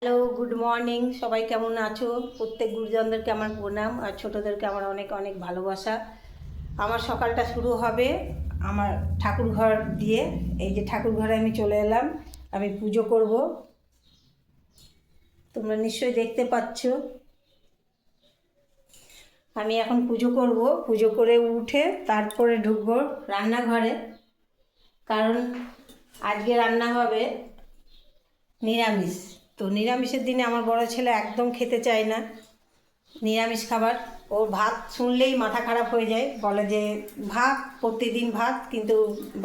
Hello, good morning. সবাই কেমন আছো? প্রত্যেক গুরুজনদেরকে আমার প্রণাম আর ছোটোদেরকে আমার অনেক অনেক ভালোবাসা। আমার সকালটা শুরু হবে আমার ঠাকুর ঘর দিয়ে। এই যে ঠাকুর ঘরে আমি চলে এলাম, আমি পুজো করব। তোমরা নিশ্চয়ই দেখতে পাচ্ছ আমি এখন পুজো করব। পুজো করে উঠে তারপরে ঢুকবো রান্নাঘরে, কারণ আজকে রান্না হবে নিরামিষ। তো নিরামিষের দিনে আমার বড় ছেলে একদম খেতে চায় না নিরামিষ খাবার। ওর ভাত শুনলেই মাথা খারাপ হয়ে যায়, বলে যে ভাত প্রত্যেকদিন ভাত, কিন্তু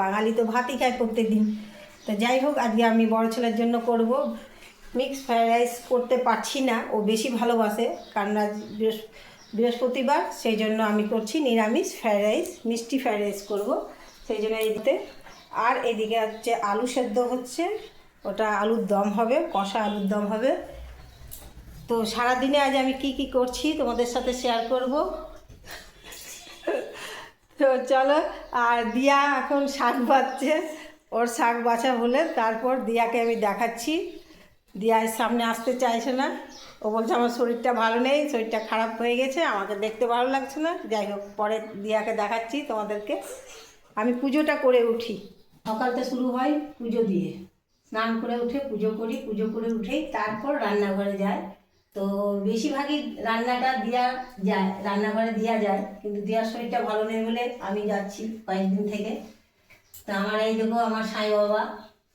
বাঙালি তো ভাতই খায় প্রত্যেকদিন। তো যাই হোক, আজকে আমি বড় ছেলের জন্য করব। মিক্স ফ্রাইড রাইস করতে পারছি না, ও বেশি ভালোবাসে, কারণ আজ বৃহস্পতিবার, সেই জন্য আমি করছি নিরামিষ ফ্রাইড রাইস, মিষ্টি ফ্রাইড রাইস করবো সেই জন্য এইতে। আর এদিকে হচ্ছে আলু সেদ্ধ হচ্ছে, ওটা আলুর দম হবে, কষা আলুর দম হবে। তো সারাদিনে আজ আমি কি কি করছি তোমাদের সাথে শেয়ার করব। তো চলো। আর দিয়া এখন শাক বাছছে, ওর শাক বাছা হলে তারপর দিয়াকে আমি দেখাচ্ছি। দিয়া সামনে আসতে চাইছে না, ও বলছে আমার শরীরটা ভালো নেই, শরীরটা খারাপ হয়ে গেছে, আমাকে দেখতে ভালো লাগছে না। যাই হোক, পরে দিয়াকে দেখাচ্ছি তোমাদেরকে। আমি পুজোটা করে উঠি। সকালটা শুরু হয় পুজো দিয়ে, স্নান করে উঠে পুজো করি, পুজো করে উঠেই তারপর রান্নাঘরে যায়। তো বেশিরভাগই রান্নাটা দেওয়া যায়, রান্নাঘরে দেওয়া যায়, কিন্তু দেওয়ার শরীরটা ভালো নেই বলে আমি যাচ্ছি কয়েকদিন থেকে। তো আমার এই দেখো আমার সাই বাবা,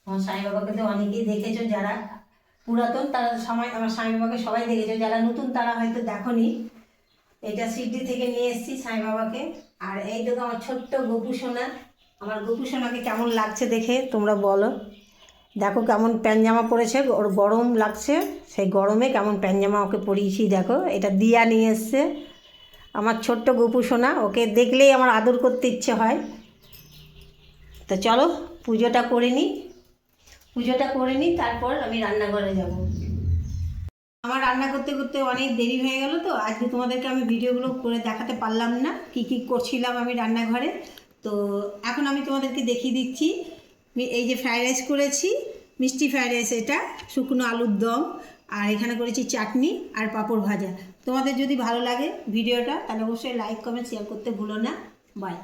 আমার সাই বাবাকে তো অনেকেই দেখেছো, যারা পুরাতন তারা সময় আমার সাই বাবাকে সবাই দেখেছো, যারা নতুন তারা হয়তো দেখোনি। এটা সিডি থেকে নিয়ে এসেছি সাই বাবাকে। আর এই দেখো আমার ছোট্ট গোপু সোনা, আমার গোপু সোনাকে কেমন লাগছে দেখে তোমরা বলো। দেখো কেমন প্যান্ট জামা পরেছে, ওর গরম লাগছে, সেই গরমে কেমন প্যান্ট জামা ওকে পরিয়েছি। দেখো এটা দিয়া নিয়ে এসছে, আমার ছোট্ট গোপু সোনা, ওকে দেখলেই আমার আদর করতে ইচ্ছে হয়। তো চলো পুজোটা করে নিই, পুজোটা করে নিই, তারপর আমি রান্নাঘরে যাব। আমার রান্না করতে করতে অনেক দেরি হয়ে গেল, তো আজকে তোমাদেরকে আমি ভিডিওগুলো করে দেখাতে পারলাম না কি কি করছিলাম আমি রান্নাঘরে। তো এখন আমি তোমাদেরকে দেখিয়ে দিচ্ছি। এই যে ফ্রাইড রাইস করেছি, মিষ্টি ফ্রাইড রাইস, এটা শুকনো আলুর দম, আর এখানে করেছি চাটনি আর পাঁপড় ভাজা। তোমাদের যদি ভালো লাগে ভিডিওটা, তাহলে অবশ্যই লাইক কমেন্ট শেয়ার করতে ভুলো না। বাই।